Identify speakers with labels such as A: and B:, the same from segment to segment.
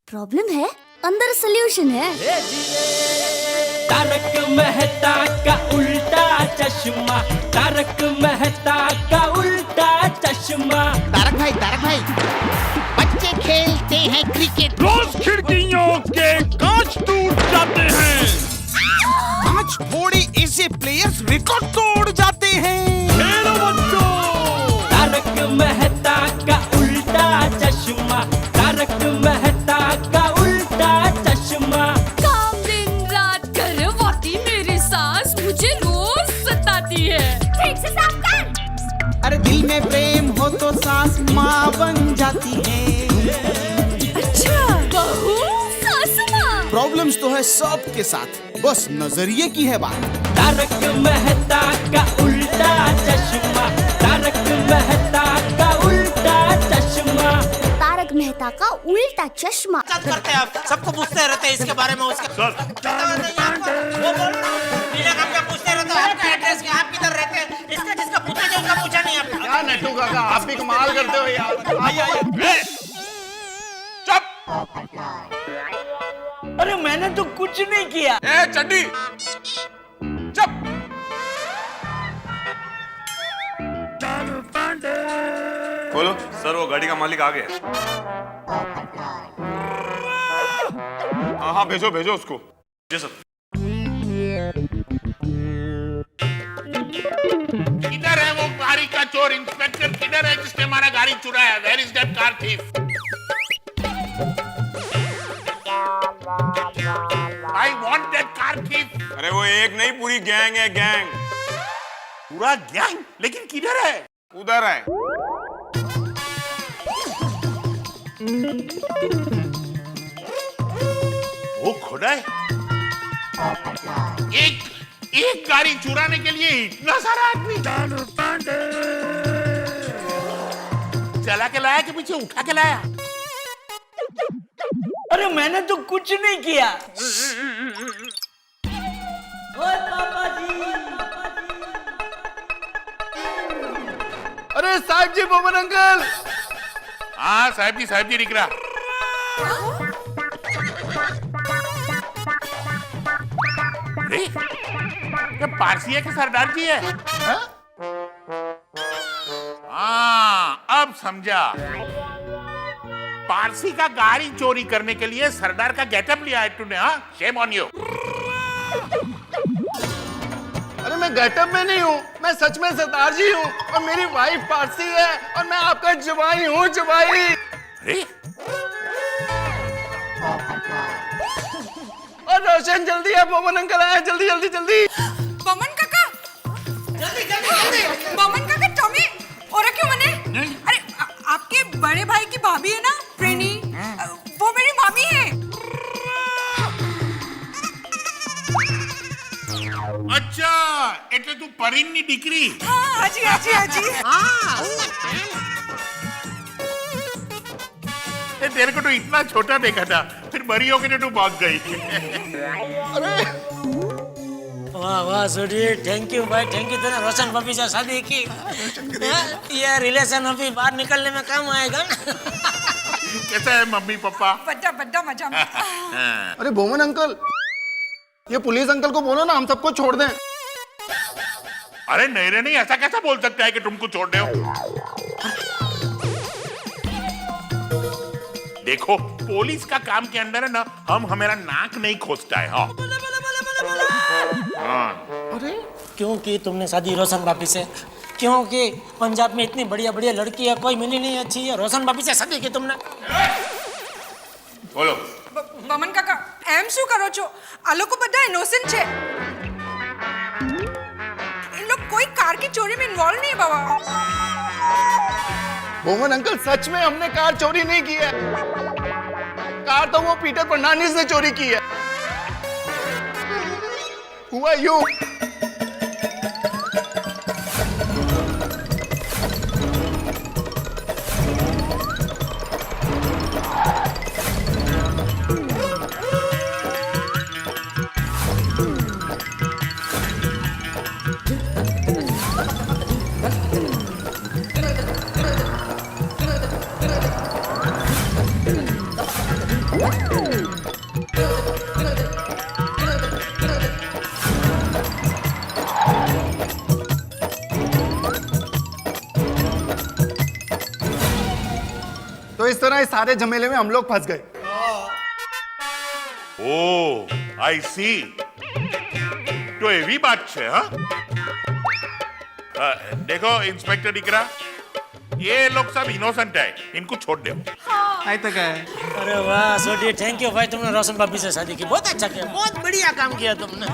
A: Problem है, अंदर solution है।
B: तारक मेहता का उल्टा चश्मा, तारक मेहता का उल्टा चश्मा।
C: तारक भाई, बच्चे खेलते हैं क्रिकेट,
D: रोज खिड़कियों के कांच टूट जाते हैं।
C: आज थोड़े ऐसे प्लेयर्स रिकॉर्ड तोड़ जाते हैं।
D: खेलो बच्चों।
B: तारक मेहता का उल्टा चश्मा, तारक मेहता का उल्टा चश्मा।
E: काम दिन रात करवाती मेरी सास मुझे रोज सताती है। ठीक से साफ कर।
C: अरे दिल में प्रेम हो तो सास माँ बन जाती है।
E: अच्छा, बहू सास माँ।
C: प्रॉब्लम्स तो है सबके साथ, बस नजरिए की है बात।
B: तारक मेहता का उल्टा चश्मा, तारक मेहता का उल्टा चश्मा।
A: तारक मेहता का उल्टा चश्मा।
F: करते हैं आप सबको पूछते रहते हैं इसके बारे में। उसके वो बोल बिना काम का पूछते रहते हैं। आपका एड्रेस क्या, आप किधर रहते हैं, इसका जिसका पूछा जाए उनका पूछा नहीं आपने।
D: क्या नट्टू काका, आप भी कमाल करते हो यार। आइए चुप।
F: अरे मैंने तो कुछ नहीं किया।
D: ए चड्डी चुप।
G: बोलो सर, वो गाड़ी का मालिक आ गया। हाँ भेजो भेजो उसको। जी सर।
D: किधर है वो गाड़ी का चोर? इंस्पेक्टर किधर है जिसने हमारा गाड़ी चुराया? Where is that car thief? I want that car thief.
G: अरे वो एक नहीं, पूरी गैंग है, गैंग।
D: पूरा गैंग? लेकिन किधर है?
G: उधर है।
D: वो खुदा है। एक गाड़ी चुराने के लिए इतना सारा आदमी चला के लाया कि पीछे उठा के लाया?
F: अरे मैंने तो कुछ नहीं किया। ओए पापा जी।
D: अरे साहब जी, मोहम्मद अंकल। हाँ साहब जी दिख रहा। अरे ये पारसी है कि सरदार जी है? हाँ अब समझा। पारसी का गाड़ी चोरी करने के लिए सरदार का गेटअप लिया है तूने। हाँ, शेम ऑन यू।
H: अरे मैं गेटअप में नहीं हूँ, मैं सच में सरदार जी हूँ और मेरी वाइफ पारसी है और मैं आपका जवाई हूँ, जवाई।
D: अरे
H: और रोशन जल्दी है, मोमन अंकल आए, जल्दी जल्दी जल्दी।
E: बमन काका, जल्दी बमन काका, टॉमी और क्यों मने? अरे आपके बड़े भाई की भाभी है ना प्रेनी, वो मेरी मामी है।
D: अच्छा એટલે તું પરીનની દીકરી?
E: हाँ हाजी हाजी हाजी।
D: तेरे को तो इतना छोटा देखा था, फिर बड़ी हो के तू भाग गई।
F: वाह वाह सुडी, थैंक यू भाई, थैंक यू। तूने रोशन भाभी से शादी की। ये रिलेशन अभी बाहर निकलने में काम आएगा ना।
D: कैसा है मम्मी पापा?
E: बड्डा मजा में।
H: अरे बोमन अंकल, ये पुलिस अंकल को बोलो ना हम सबको छोड़ दें।
D: अरे नहीं रे नहीं, ऐसा कैसा बोल सकता है कि तुमको छोड़ दे। देखो पुलिस का काम के अंदर है ना, हम हमारा नाक नहीं खोजता है। हाँ
H: अरे
F: क्योंकि तुमने शादी रोशन भाभी से, क्योंकि पंजाब में इतनी बढ़िया बढ़िया लड़की है, कोई मिली नहीं अच्छी है, रोशन भाभी से शादी की तुमने।
D: बोलो
E: बमन काका, एम શું કરો છો? આ લોકો બધા ઇનોસેન્ટ છે। इन लोग कोई कार की चोरी में इन्वॉल्व नहीं है बाबा।
H: बोमन अंकल, सच में हमने कार चोरी नहीं की है। कार तो वो पीटर फर्नांडिस ने चोरी की है। Who are you? तो इस तरह इस सारे झमेले में हम लोग फंस गए।
D: ओ आई सी। तो एवी बात है। हाँ देखो इंस्पेक्टर इकरा, ये लोग सब इनोसेंट है, इनको छोड़ दो।
F: अरे वाह सोडी, थैंक यू भाई, तुमने रोशन भाभी से शादी की, बहुत अच्छा किया, बहुत बढ़िया काम किया तुमने।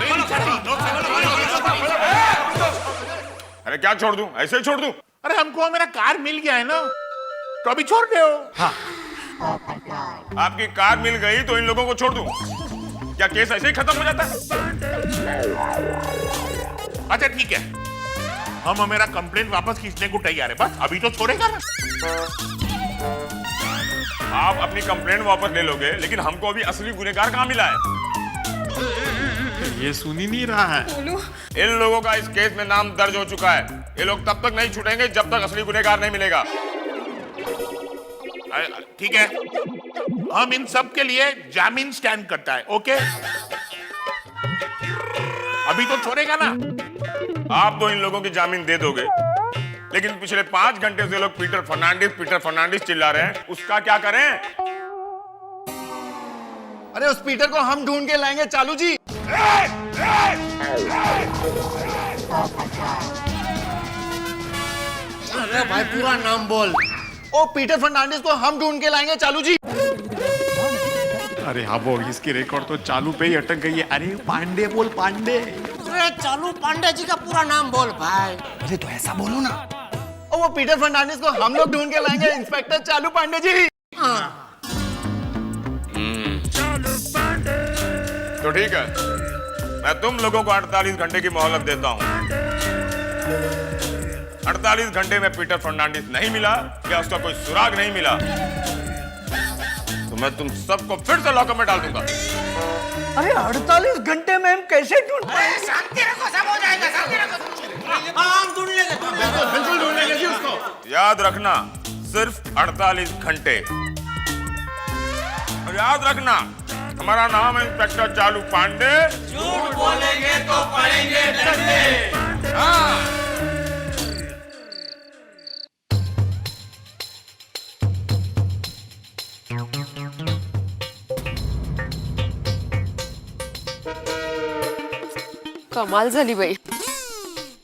G: अरे क्या छोड़ दूं, ऐसे ही छोड़ दूं?
D: अरे हमको मेरा कार मिल गया है ना, तो अभी छोड़ दो। हाँ
G: आपकी कार मिल गई तो इन लोगों को छोड़ दूं? क्या केस ऐसे ही खत्म हो जाता है?
D: अच्छा ठीक है, हम मेरा कंप्लेंट वापस खींचने को तैयार है, बस अभी तो छोड़ेगा ना।
G: आप अपनी कंप्लेंट वापस ले लोगे, लेकिन हमको अभी असली गुनहगार कहाँ मिला है?
C: ये सुन ही नहीं रहा है।
G: इन लोगों का इस केस में नाम दर्ज हो चुका है। ये लोग तब तक नहीं छूटेंगे जब तक असली गुनहगार नहीं मिलेगा।
D: ठीक है, हम इन सब के लिए जामीन स्टैंड करता है। ओके, अभी तो छोड़ेगा ना।
G: आप तो इन लोगों की जामीन दे दोगे, लेकिन पिछले 5 घंटे से लोग पीटर फर्नांडिस चिल्ला रहे हैं, उसका क्या करें?
H: अरे उस पीटर को हम ढूंढ के लाएंगे चालू जी।
F: अरे भाई पूरा नाम बोल।
H: ओ पीटर फर्नांडिस को हम ढूंढ के लाएंगे चालू जी।
C: अरे हाँ वो इसकी रिकॉर्ड तो चालू पे ही अटक गई है। अरे पांडे बोल, पांडे।
F: अरे चालू पांडे जी का पूरा नाम बोल भाई।
H: अरे तो ऐसा बोलो ना। ओ वो पीटर फर्नांडिस को हम लोग ढूंढ के लाएंगे, इंस्पेक्टर चालू पांडे जी।
G: तो ठीक है, मैं तुम लोगों को 48 घंटे की मोहलत देता हूं। 48 घंटे में पीटर फर्नांडिस नहीं मिला या उसका कोई सुराग नहीं मिला तो मैं तुम सबको फिर से लॉकअप में डाल दूंगा।
H: अरे 48 घंटे में हम कैसे ढूंढ पाएंगे?
F: शांति रखो, सब हो जाएगा, शांति रखो। हाँ हम ढूंढ लेंगे,
H: बिल्कुल ढूंढ लेंगे जी उसको।
G: याद रखना, सिर्फ 48 घंटे। और याद रखना, हमारा नाम है इंस्पेक्टर चालू पांडे।
F: झूठ बोलेंगे तो पड़ेंगे डंडे।
G: हाँ।
I: कमाल झाली बाई।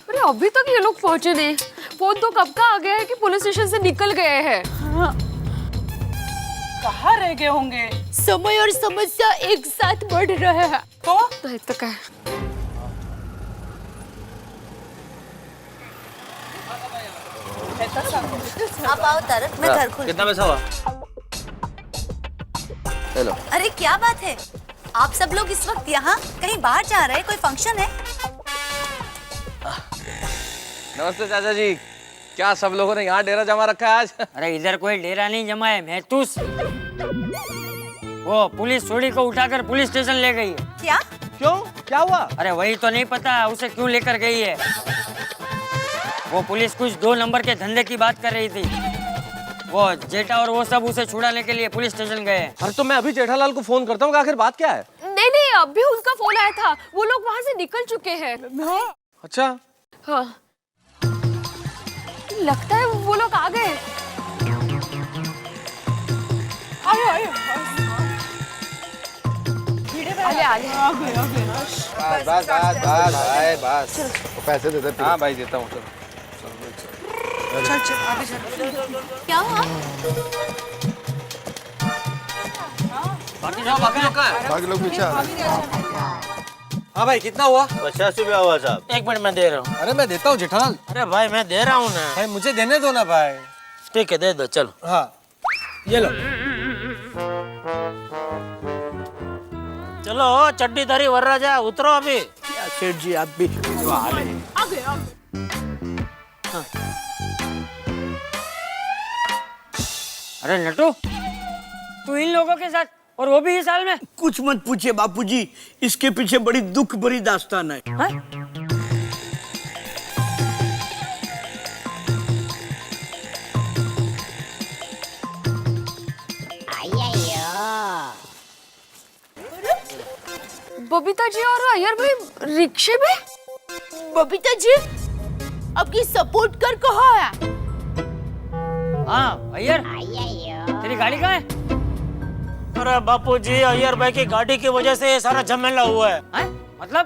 I: अरे अभी तक ये लोग पहुंचे नहीं। फोन तो कब का आ गया है कि पुलिस स्टेशन से निकल गए हैं।
E: कहाँ रह गए होंगे?
I: समय और समस्या एक साथ बढ़ रहे हैं।
E: तो
I: क्या
A: आप आओ तारक, मैं घर खोल।
F: कितना पैसा हुआ? हेलो।
A: अरे क्या बात है, आप सब लोग इस वक्त यहाँ कहीं बाहर जा रहे हैं? कोई फंक्शन है?
J: नमस्ते चाचा जी, क्या सब लोगों ने यहाँ डेरा जमा रखा है आज?
F: अरे इधर कोई डेरा नहीं जमा है, महतूस। वो पुलिस सोडी को उठाकर पुलिस स्टेशन ले गई है।
A: क्या?
J: क्यों, क्या हुआ?
F: अरे वही तो नहीं पता उसे क्यों लेकर गई है। वो पुलिस कुछ 2 नंबर के धंधे की बात कर रही थी। वो जेठा और वो सब उसे छुड़ाने के लिए पुलिस स्टेशन गए।
J: अरे तो मैं अभी जेठालाल को फोन करता हूँ, आखिर बात क्या है?
I: नहीं नहीं, अभी उनका फोन आया था, वो लोग वहाँ से निकल चुके हैं।
J: अच्छा
I: हाँ, लगता है वो लोग आ गए।
E: आयो आयो।
I: आगे
J: बस भाई बस।
H: पैसे दे दे।
J: हाँ भाई देता हूँ।
E: चल चल आगे चल।
A: क्या हुआ?
F: बाकी लोग कहाँ हैं?
H: बाकी लोग पीछे आ रहे हैं।
J: हाँ भाई कितना हुआ?
F: 50 रुपया हुआ साहब। 1 मिनट में दे रहा हूँ।
J: अरे मैं देता हूँ जेठालाल।
F: अरे भाई मैं दे रहा हूँ ना।
J: भाई मुझे देने दो ना भाई।
F: ठीक है दे दो, चलो।
J: हाँ ये लो।
F: चलो चड्डी धरी वरराजा, उतरो अभी।
J: सेठ जी आप भी
E: आगे आगे।
F: अरे नटू, तू इन लोगों के साथ, और वो भी इस साल में?
K: कुछ मत पूछिए बापूजी, इसके पीछे बड़ी दुख भरी दास्तान है।
F: हाँ?
I: बबीता जी और अय्यर भाई रिक्शे में?
A: बबीता जी आपकी सपोर्ट कर कहाँ है?
F: हाँ अय्यर, तेरी गाड़ी कहाँ है?
K: अरे बापू जी, अय्यर भाई की गाड़ी की वजह से ये सारा झमेला हुआ है।
F: हैं? मतलब?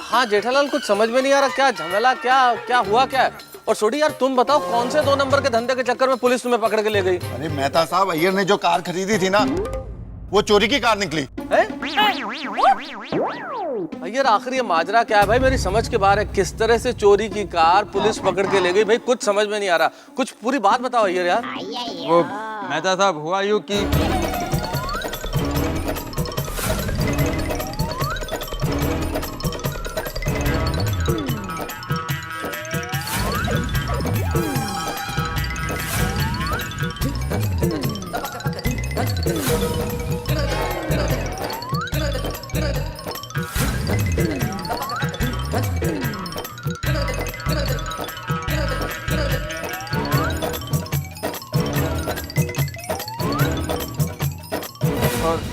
J: हाँ जेठालाल, कुछ समझ में नहीं आ रहा, क्या झमेला, क्या क्या हुआ क्या है? और सोडी यार तुम बताओ, कौन से 2 नंबर के धंधे के चक्कर में पुलिस तुम्हें पकड़ के ले गई?
H: अरे मेहता साहब, अय्यर ने जो कार खरीदी थी ना, वो चोरी की कार निकली।
J: अय्यर आखिर ये माजरा क्या है भाई, मेरी समझ के बाहर है। किस तरह से चोरी की कार पुलिस पकड़ के ले गई भाई, कुछ समझ में नहीं आ रहा। कुछ पूरी बात बताओ अय्यर यार।
L: वो मेहता साहब, हुआ यूं कि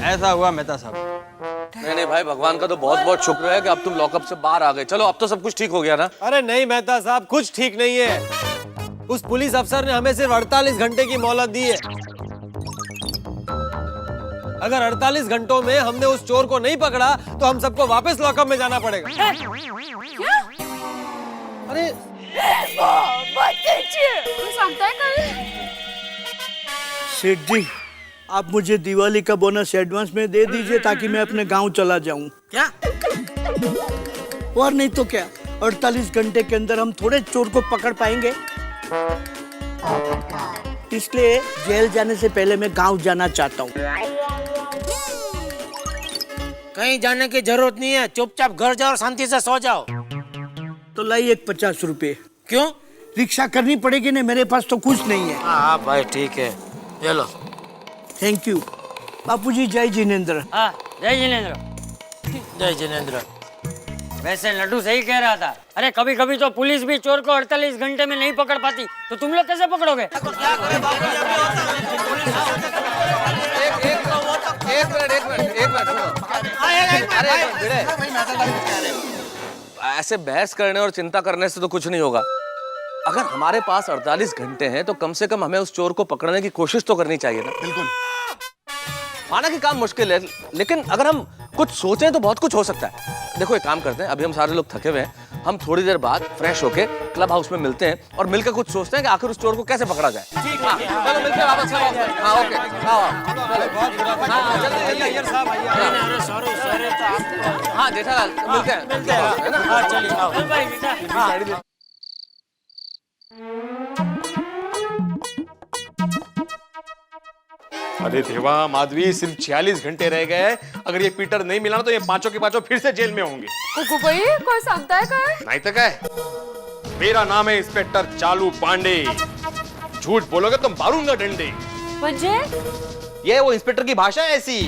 L: ऐसा हुआ मेहता साहब।
J: नहीं भाई, भगवान का तो बहुत बहुत शुक्र है कि अब तुम लॉकअप से बाहर आ गए। चलो अब तो सब कुछ ठीक हो गया ना?
L: अरे नहीं मेहता साहब, कुछ ठीक नहीं है। उस पुलिस अफसर ने हमें सिर्फ 48 घंटे की मोहलत दी है। अगर 48 घंटों में हमने उस चोर को नहीं पकड़ा तो हम सबको वापस लॉकअप में जाना पड़ेगा।
J: अरे
K: सेठ जी, आप मुझे दिवाली का बोनस एडवांस में दे दीजिए ताकि मैं अपने गांव चला जाऊं। क्या? और नहीं तो क्या, 48 घंटे के अंदर हम थोड़े चोर को पकड़ पाएंगे। इसलिए जेल जाने से पहले मैं गांव जाना चाहता हूँ।
L: कहीं जाने की जरूरत नहीं है, चुपचाप घर जाओ और शांति से सो जाओ।
K: तो लाइए 50 रुपए।
L: क्यों?
K: रिक्शा करनी पड़ेगी ना, मेरे पास तो कुछ नहीं है।
L: हाँ भाई ठीक है, ये लो।
K: थैंक यू बापूजी। जय जिनेंद्र।
F: हाँ जय जिनेंद्र।
L: जय जिनेंद्र।
F: वैसे लड्डू सही कह रहा था। अरे कभी कभी तो पुलिस भी चोर को 48 घंटे में नहीं पकड़ पाती, तो तुम लोग कैसे पकड़ोगे?
J: एक मिनट। ऐसे बहस करने और चिंता करने से तो कुछ नहीं होगा। अगर हमारे पास 48 घंटे हैं तो कम से कम हमें उस चोर को पकड़ने की कोशिश तो करनी चाहिए ना।
H: बिल्कुल।
J: माना कि काम मुश्किल है, लेकिन अगर हम कुछ सोचें तो बहुत कुछ हो सकता है। देखो एक काम करते हैं, अभी हम सारे लोग थके हुए हैं, हम थोड़ी देर बाद फ्रेश होके क्लब हाउस में मिलते हैं और मिलकर कुछ सोचते हैं कि आखिर उस चोर को कैसे पकड़ा जाए। हाँ, चलो मिलते हैं वापस। हाँ ओके, हाँ जेठालाल मिलते हैं। हाँ चलिए।
C: अरे देवा, माधवी सिर्फ 46 घंटे रह गए। अगर ये पीटर नहीं मिला ना तो ये पांचों के पांचों फिर से जेल में होंगे।
I: भाई कोई सांगताय काय?
C: नहीं तो क्या? मेरा नाम है इंस्पेक्टर चालू पांडे। झूठ बोलोगे तो मारूंगा डंडे।
I: म्हणजे?
C: ये वो इंस्पेक्टर की भाषा है ऐसी,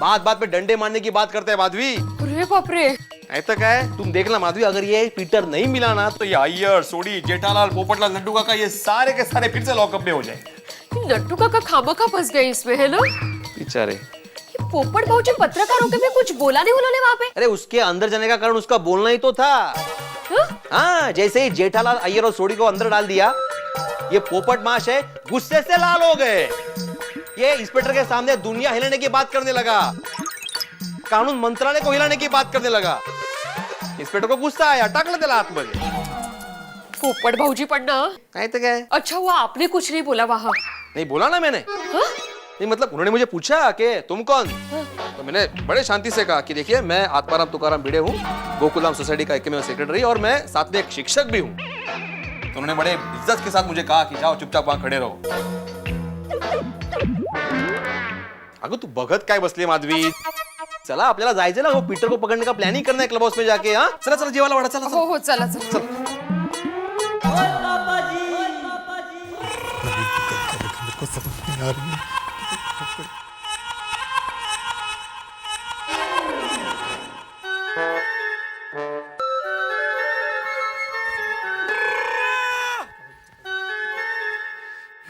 C: बात बात पे डंडे मारने की बात करते हैं माधवी।
I: अरे बाप रे।
C: ऐसा क्या है, तुम देखना माधवी, अगर ये पीटर नहीं मिला ना तो ये अय्यर, सोडी, जेठालाल, पोपटलाल, लड्डू काका, ये सारे के सारे फिर से लॉकअप में हो जाएंगे।
I: लड्डू काका खामखा फंस गए इसमें, है ना?
C: बेचारे।
I: पोपट भाऊजी पत्रकारों के भी कुछ बोला नहीं उन्होंने वहाँ पे?
M: अरे उसके अंदर जाने का कारण उसका बोलना ही तो था। हाँ, जैसे ही जेठालाल, अय्यर और सोडी को अंदर डाल दिया, ये पोपट माश है, गुस्से से लाल हो गए। ये इंस्पेक्टर के सामने दुनिया हिलाने की बात करने लगा, कानून मंत्रालय को हिलाने की बात करने लगा। इंस्पेक्टर को गुस्सा आया, टाकलं त्याला आतमध्ये।
I: पोपट भाऊजी पण ना।
M: काय तो क्या है?
I: अच्छा हुआ आपने कुछ नहीं बोला वहाँ।
M: नहीं बोला ना मैंने। नहीं मतलब उन्होंने मुझे पूछा कि तुम कौन, तो मैंने बड़े शांति से कहा कि देखिए मैं आत्माराम तुकाराम भिड़े हूँ, गोकुलधाम सोसाइटी का एकमेव सेक्रेटरी, और मैं साथ में एक शिक्षक भी हूँ। तो उन्होंने बड़े इज्जत के साथ मुझे कहा कि जाओ चुपचाप वहां खड़े रहो। अगं तू बघत काय बसली माधवी? चला आपल्याला जायचं ना, वो पीटर को पकड़ने का प्लानिंग करना है क्लब हाउस में जाके। हाँ चला चला जेवायला वाढा, चला
I: हो चला चला।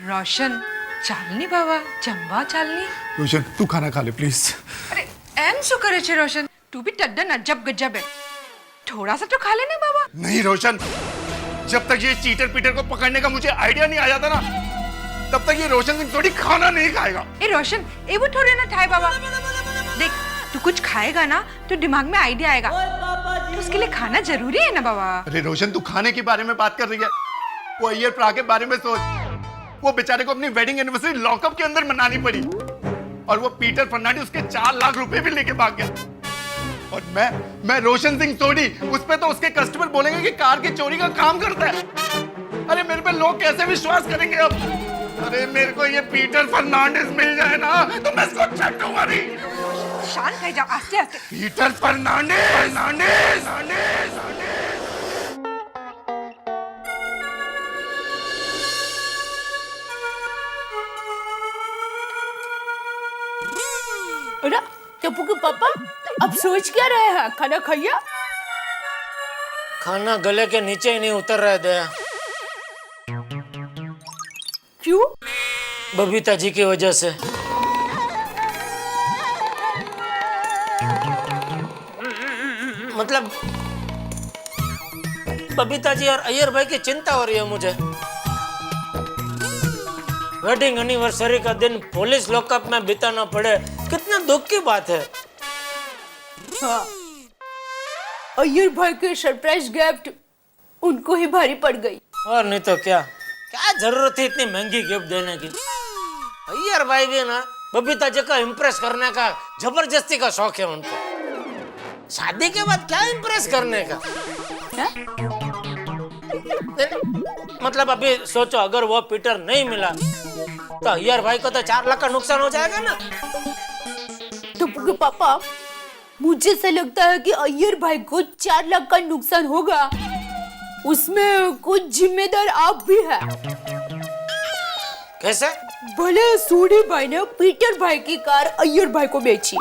E: रोशन, ચાલની બાવા જમવા ચાલની
H: रोशन तू खाना खा ले प्लीज।
E: अरे एम शू करे छे रोशन तू भी टड्डन अजब गजब है थोड़ा सा तो खा लेने बाबा।
H: नहीं रोशन, जब तक ये चीटर पीटर को पकड़ने का मुझे आइडिया नहीं आ जाता ना, तब तक ये रोशन सिंह थोड़ी खाना नहीं खाएगा।
E: ए रोशन एवं थोड़े ना थाय बाबा। देख तू कुछ खाएगा ना तो दिमाग में आइडिया आएगा, तो उसके लिए खाना जरूरी है ना बाबा।
H: अरे रोशन तू खाने के बारे में बात कर रही है, वो अय्यर प्रा के बारे में सोच। वो बेचारे को अपनी वेडिंग एनिवर्सरी लॉकअप के अंदर मनानी पड़ी और वो पीटर फर्नांडिस उसके 4 लाख रुपए भी लेके भाग गया। और मैं रोशन सिंह सोडी, उस पे तो उसके कस्टमर बोलेंगे कि कार की चोरी का काम करता है। अरे मेरे पे लोग कैसे विश्वास करेंगे अब? अरे मेरे को ये पीटर फर्नांडिस मिल जाए ना तो मैं इसको छूटूंगा नहीं।
E: शांत हो जाओ, आस्ते आस्ते।
H: पीटर फर्नांडिस।
I: अरे टप्पू के पापा अब सोच क्या रहे हैं? खाना खाइए।
N: खाना गले के नीचे ही नहीं उतर रहे दया।
I: क्यों?
N: बबीता जी की वजह से। मतलब बबीता जी और अय्यर भाई की चिंता हो रही है मुझे। वेडिंग एनिवर्सरी का दिन पुलिस लॉकअप में बिताना पड़े, कितना दुख की बात है।
I: हाँ, अय्यर भाई के सरप्राइज गिफ्ट उनको ही भारी पड़ गई।
N: और नहीं तो क्या जरूरत थी इतनी महंगी गिफ्ट देने की। अय्यर भाई भी ना बबीता जी का इम्प्रेस करने का जबरदस्ती का शौक है उनको। शादी के बाद क्या इम्प्रेस करने का? मतलब अभी सोचो अगर वो पीटर नहीं मिला तो अय्यर भाई को तो 4 लाख का नुकसान हो जाएगा ना।
I: टप्पू के पापा मुझे ऐसा लगता है कि अय्यर भाई को 4 लाख का नुकसान होगा, उसमें कुछ जिम्मेदार आप भी हैं।
N: कैसे?
I: भले सोडी भाई ने पीटर भाई की कार अय्यर भाई को बेची,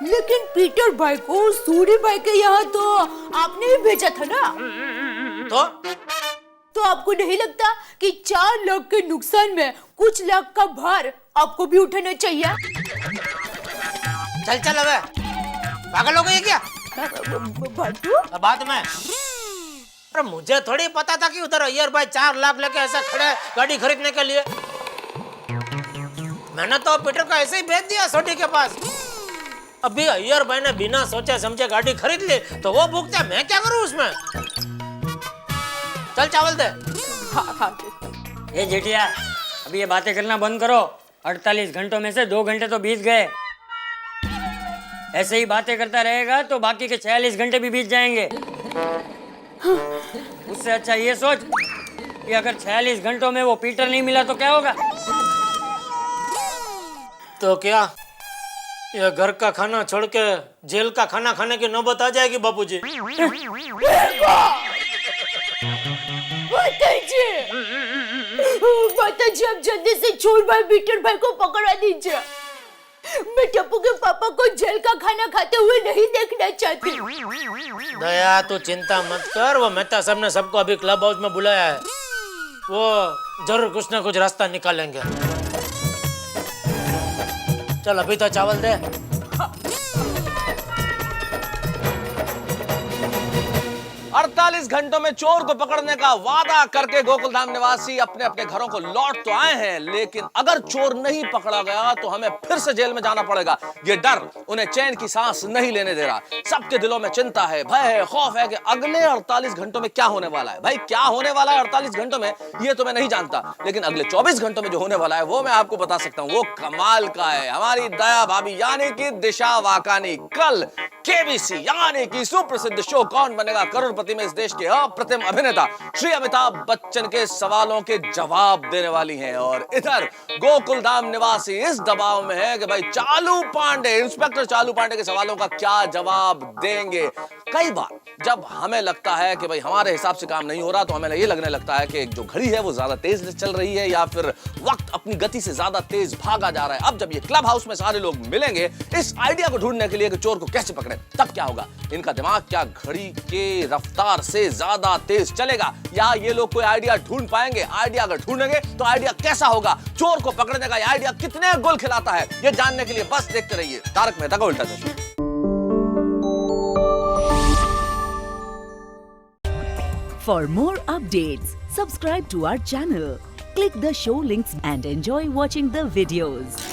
I: लेकिन पीटर भाई को सोडी भाई के यहाँ तो आपने ही भेजा था ना। तो आपको नहीं लगता कि 4 लाख के नुकसान में कुछ लाख का भार आपको भी उठाना चाहिए?
N: चल अबे पागल हो गई क्या? बाद में अरे मुझे थोड़ी पता था कि उधर अय्यर भाई 4 लाख लेके ऐसा खड़े गाड़ी खरीदने के लिए। मैंने तो पीटर को ऐसे ही भेज दिया सोडी के पास। अभी अय्यर भाई ने बिना सोचे समझे गाड़ी खरीद ली तो वो भुगते, मैं क्या करूं उसमें? चल चावल दे।
I: हाँ।
F: ये जेठिया अभी ये बातें करना बंद करो। 48 घंटों में से 2 घंटे तो बीत गए। ऐसे ही बातें करता रहेगा तो बाकी के 46 घंटे भी बीत जाएंगे। उससे अच्छा ये सोच कि अगर 46 घंटों में वो पीटर नहीं मिला तो क्या होगा?
N: तो क्या ये घर का खाना छोड़ के जेल का खाना खाने की नौबत आ जाएगी बापूजी?
I: माताजी अब जल्दी से चोर भाई पीटर भाई को पकड़ा दीजिए। मैं टप्पू के पापा को जेल का खाना खाते हुए नहीं देखना चाहती।
N: दया तू चिंता मत कर, वो मेहता साहब ने सबको अभी क्लब हाउस में बुलाया है, वो जरूर कुछ ना कुछ रास्ता निकालेंगे। चल अभी तो चावल दे।
J: 48 घंटों में चोर को पकड़ने का वादा करके गोकुलधाम निवासी अपने अपने घरों को लौट तो आए हैं, लेकिन अगर चोर नहीं पकड़ा गया तो हमें फिर से जेल में जाना पड़ेगा। ये डर उन्हें चैन की सांस नहीं लेने दे रहा। सबके दिलों में चिंता है, भय है, खौफ है कि अगले 48 घंटों में क्या होने वाला है। भाई क्या होने वाला है 48 घंटों में ये तो मैं नहीं जानता, लेकिन अगले 24 घंटों में जो होने वाला है वो मैं आपको बता सकता हूँ। वो कमाल का है। हमारी दया भाभी यानी कि दिशा वाकानी कल केबीसी यानी कि सुप्रसिद्ध शो कौन बनेगा करोड़पति में इस देश के अप्रतिम अभिनेता श्री अमिताभ बच्चन के सवालों के जवाब देने वाली हैं। और इधर गोकुलधाम निवासी इस दबाव में है कि भाई चालू पांडे, इंस्पेक्टर चालू पांडे के सवालों का क्या जवाब देंगे। कई बार जब हमें लगता है कि भाई हमारे हिसाब से काम नहीं हो रहा तो हमें ये लगने लगता है कि जो घड़ी है वो ज्यादा तेज चल रही है या फिर वक्त अपनी गति से ज्यादा तेज भागा जा रहा है। अब जब ये क्लब हाउस में सारे लोग मिलेंगे इस आइडिया को ढूंढने के लिए कि चोर को कैसे पकड़ा पकड़े, तब क्या होगा? इनका दिमाग क्या घड़ी के रफ्तार से ज्यादा तेज चलेगा, या ये लोग कोई आइडिया ढूंढ पाएंगे? आइडिया अगर ढूंढेंगे तो आइडिया कैसा होगा? चोर को पकड़ने का आइडिया कितने गोल खिलाता है, ये जानने के लिए बस देखते रहिए तारक मेहता का उल्टा चश्मा।
O: For more updates, subscribe to our channel, click the show links and enjoy watching the videos.